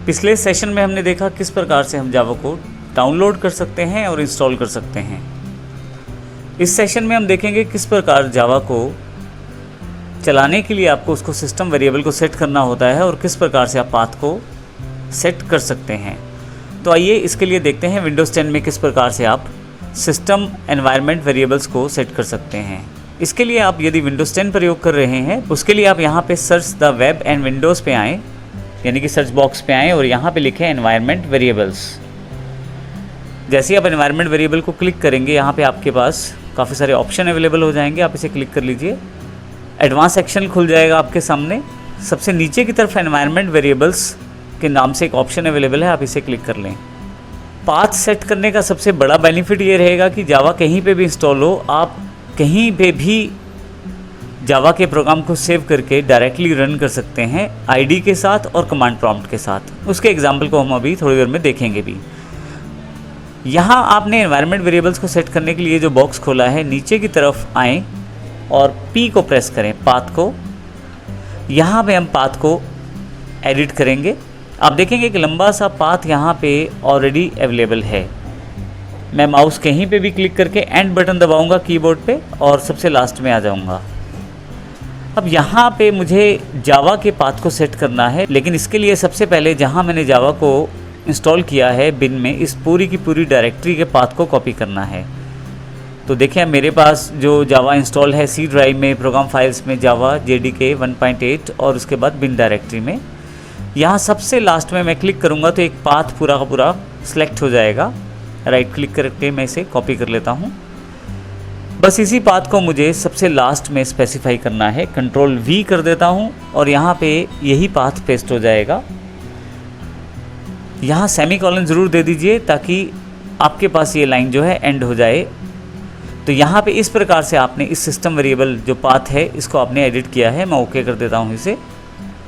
पिछले सेशन में हमने देखा किस प्रकार से हम जावा को डाउनलोड कर सकते हैं और इंस्टॉल कर सकते हैं। इस सेशन में हम देखेंगे किस प्रकार जावा को चलाने के लिए आपको उसको सिस्टम वेरिएबल को सेट करना होता है और किस प्रकार से आप पाथ को सेट कर सकते हैं। तो आइए इसके लिए देखते हैं विंडोज़ 10 में किस प्रकार से आप सिस्टम एनवायरनमेंट वेरिएबल्स को सेट कर सकते हैं। इसके लिए आप यदि विंडोज़ 10 प्रयोग कर रहे हैं उसके लिए आप यहाँ पे search the web and Windows पे आएँ, यानी कि सर्च बॉक्स पे आएँ और यहाँ पे लिखें एनवायरनमेंट वेरिएबल्स। जैसे ही आप एनवायरनमेंट वेरिएबल को क्लिक करेंगे यहाँ पे आपके पास काफ़ी सारे ऑप्शन अवेलेबल हो जाएंगे। आप इसे क्लिक कर लीजिए, एडवांस सेक्शन खुल जाएगा आपके सामने। सबसे नीचे की तरफ एनवायरनमेंट वेरिएबल्स के नाम से एक ऑप्शन अवेलेबल है, आप इसे क्लिक कर लें। पाथ सेट करने का सबसे बड़ा बेनिफिट ये रहेगा कि जावा कहीं पे भी इंस्टॉल हो, आप कहीं पे भी जावा के प्रोग्राम को सेव करके डायरेक्टली रन कर सकते हैं आईडी के साथ और कमांड प्रॉम्प्ट के साथ। उसके एग्जाम्पल को हम अभी थोड़ी देर में देखेंगे भी। यहाँ आपने एनवायरनमेंट वेरिएबल्स को सेट करने के लिए जो बॉक्स खोला है, नीचे की तरफ आएँ और P को प्रेस करें, पाथ को। यहाँ पे हम पाथ को एडिट करेंगे। आप देखेंगे कि लंबा सा पाथ यहाँ पे ऑलरेडी अवेलेबल है। मैं माउस कहीं पे भी क्लिक करके एंड बटन दबाऊंगा कीबोर्ड पे और सबसे लास्ट में आ जाऊंगा। अब यहाँ पे मुझे जावा के पाथ को सेट करना है, लेकिन इसके लिए सबसे पहले जहाँ मैंने जावा को इंस्टॉल किया है बिन में, इस पूरी की पूरी डायरेक्टरी के पाथ को कॉपी करना है। तो देखिए मेरे पास जो जावा इंस्टॉल है सी ड्राइव में, प्रोग्राम फाइल्स में जावा JDK 1.8 और उसके बाद बिन डायरेक्टरी में। यहाँ सबसे लास्ट में मैं क्लिक करूँगा तो एक पाथ पूरा का पूरा सिलेक्ट हो जाएगा। राइट क्लिक करके मैं इसे कॉपी कर लेता हूँ। बस इसी पाथ को मुझे सबसे लास्ट में स्पेसिफाई करना है। कंट्रोल V कर देता हूँ और यहाँ पे यही पाथ पेस्ट हो जाएगा। यहाँ सेमीकोलन ज़रूर दे दीजिए ताकि आपके पास ये लाइन जो है एंड हो जाए। तो यहाँ पे इस प्रकार से आपने इस सिस्टम वेरिएबल जो पाथ है इसको आपने एडिट किया है। मैं ओके कर देता हूँ इसे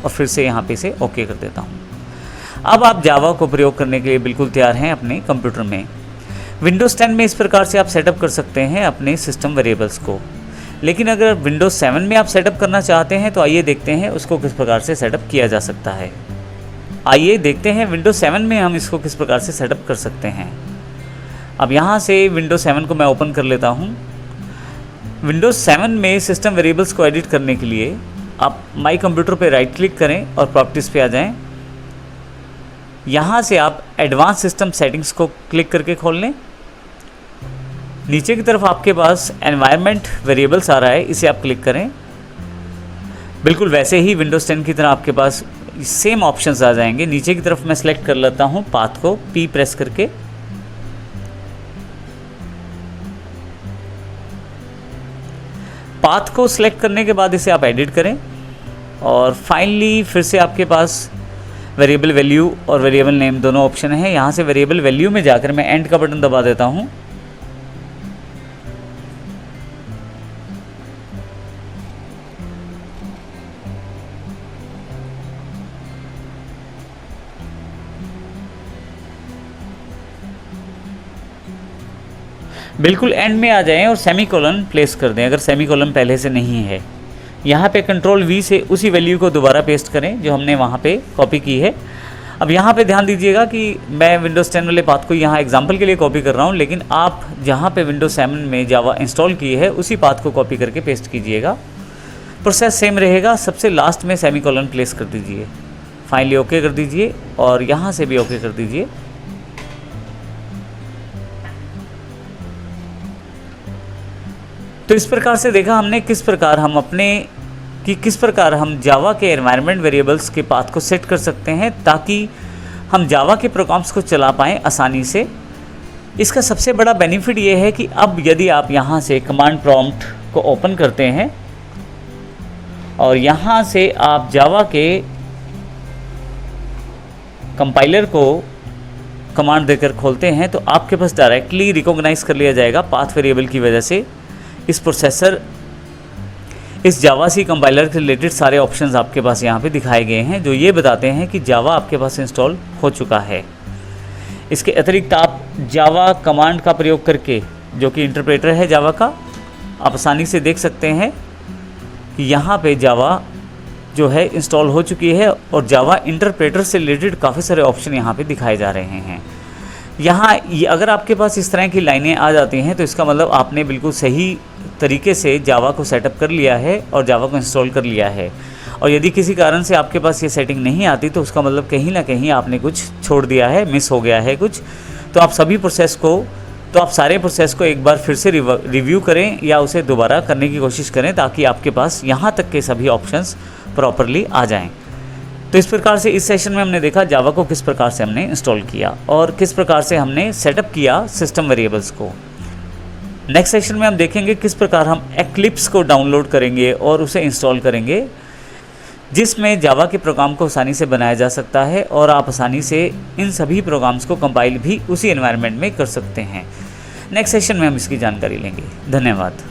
और फिर से यहाँ पे इसे ओके कर देता हूँ। अब आप जावा को प्रयोग करने के लिए बिल्कुल तैयार हैं अपने कंप्यूटर में। विंडोज़ 10 में इस प्रकार से आप सेटअप कर सकते हैं अपने सिस्टम वेरिएबल्स को। लेकिन अगर विंडोज़ 7 में आप सेटअप करना चाहते हैं तो आइए देखते हैं उसको किस प्रकार से सेटअप किया जा सकता है। आइए देखते हैं विंडोज़ 7 में हम इसको किस प्रकार से सेटअप कर सकते हैं। अब यहाँ से विंडोज़ 7 को मैं ओपन कर लेता हूँ। विंडोज़ 7 में सिस्टम वेरिएबल्स को एडिट करने के लिए आप माई कंप्यूटर पे राइट क्लिक करें और प्रॉपर्टीज़ पे आ जाएं। यहाँ से आप एडवांस सिस्टम सेटिंग्स को क्लिक करके खोल लें। नीचे की तरफ आपके पास एनवायरनमेंट वेरिएबल्स आ रहा है, इसे आप क्लिक करें। बिल्कुल वैसे ही विंडोज़ 10 की तरह आपके पास सेम ऑप्शंस आ जाएंगे। नीचे की तरफ मैं सेलेक्ट कर लेता हूँ पाथ को P प्रेस करके। पाथ को सिलेक्ट करने के बाद इसे आप एडिट करें और फाइनली फिर से आपके पास वेरिएबल वैल्यू और वेरिएबल नेम दोनों ऑप्शन हैं। यहाँ से वेरिएबल वैल्यू में जाकर मैं एंड का बटन दबा देता हूँ। बिल्कुल एंड में आ जाएं और सेमीकोलन प्लेस कर दें अगर सेमीकोलन पहले से नहीं है। यहाँ पे कंट्रोल V से उसी वैल्यू को दोबारा पेस्ट करें जो हमने वहाँ पे कॉपी की है। अब यहाँ पे ध्यान दीजिएगा कि मैं विंडोज़ 10 वाले पाथ को यहाँ एग्जांपल के लिए कॉपी कर रहा हूँ, लेकिन आप जहाँ पे विंडोज़ 7 में जावा इंस्टॉल की है उसी पाथ को कॉपी करके पेस्ट कीजिएगा। प्रोसेस सेम रहेगा। सबसे लास्ट में सेमीकोलन प्लेस कर दीजिए, फाइनली ओके कर दीजिए और यहाँ से भी ओके कर दीजिए। तो इस प्रकार से देखा हमने किस प्रकार हम जावा के एनवायरनमेंट वेरिएबल्स के पाथ को सेट कर सकते हैं ताकि हम जावा के प्रोग्राम्स को चला पाएँ आसानी से। इसका सबसे बड़ा बेनिफिट ये है कि अब यदि आप यहाँ से कमांड प्रॉम्प्ट को ओपन करते हैं और यहाँ से आप जावा के कंपाइलर को कमांड देकर खोलते हैं तो आपके पास डायरेक्टली रिकॉग्नाइज कर लिया जाएगा पाथ वेरिएबल की वजह से। इस प्रोसेसर इस जावा सी कंपाइलर के रिलेटेड सारे ऑप्शंस आपके पास यहाँ पे दिखाए गए हैं जो ये बताते हैं कि जावा आपके पास इंस्टॉल हो चुका है। इसके अतिरिक्त आप जावा कमांड का प्रयोग करके, जो कि इंटरप्रेटर है जावा का, आप आसानी से देख सकते हैं कि यहाँ पे जावा जो है इंस्टॉल हो चुकी है और जावा इंटरप्रेटर से रिलेटेड काफ़ी सारे ऑप्शन यहाँ पे दिखाए जा रहे हैं। यहाँ अगर आपके पास इस तरह की लाइनें आ जाती हैं तो इसका मतलब आपने बिल्कुल सही तरीके से जावा को सेटअप कर लिया है और जावा को इंस्टॉल कर लिया है। और यदि किसी कारण से आपके पास ये सेटिंग नहीं आती तो उसका मतलब कहीं ना कहीं आपने कुछ छोड़ दिया है, मिस हो गया है कुछ। तो आप सारे प्रोसेस को एक बार फिर से रिव्यू करें या उसे दोबारा करने की कोशिश करें ताकि आपके पास यहाँ तक के सभी ऑप्शंस प्रॉपरली आ जाएं। तो इस प्रकार से इस सेशन में हमने देखा जावा को किस प्रकार से हमने इंस्टॉल किया और किस प्रकार से हमने सेटअप किया सिस्टम वेरिएबल्स को। नेक्स्ट सेशन में हम देखेंगे किस प्रकार हम एक्लिप्स को डाउनलोड करेंगे और उसे इंस्टॉल करेंगे, जिसमें जावा के प्रोग्राम को आसानी से बनाया जा सकता है और आप आसानी से इन सभी प्रोग्राम्स को कंपाइल भी उसी एनवायरनमेंट में कर सकते हैं। नेक्स्ट सेशन में हम इसकी जानकारी लेंगे। धन्यवाद।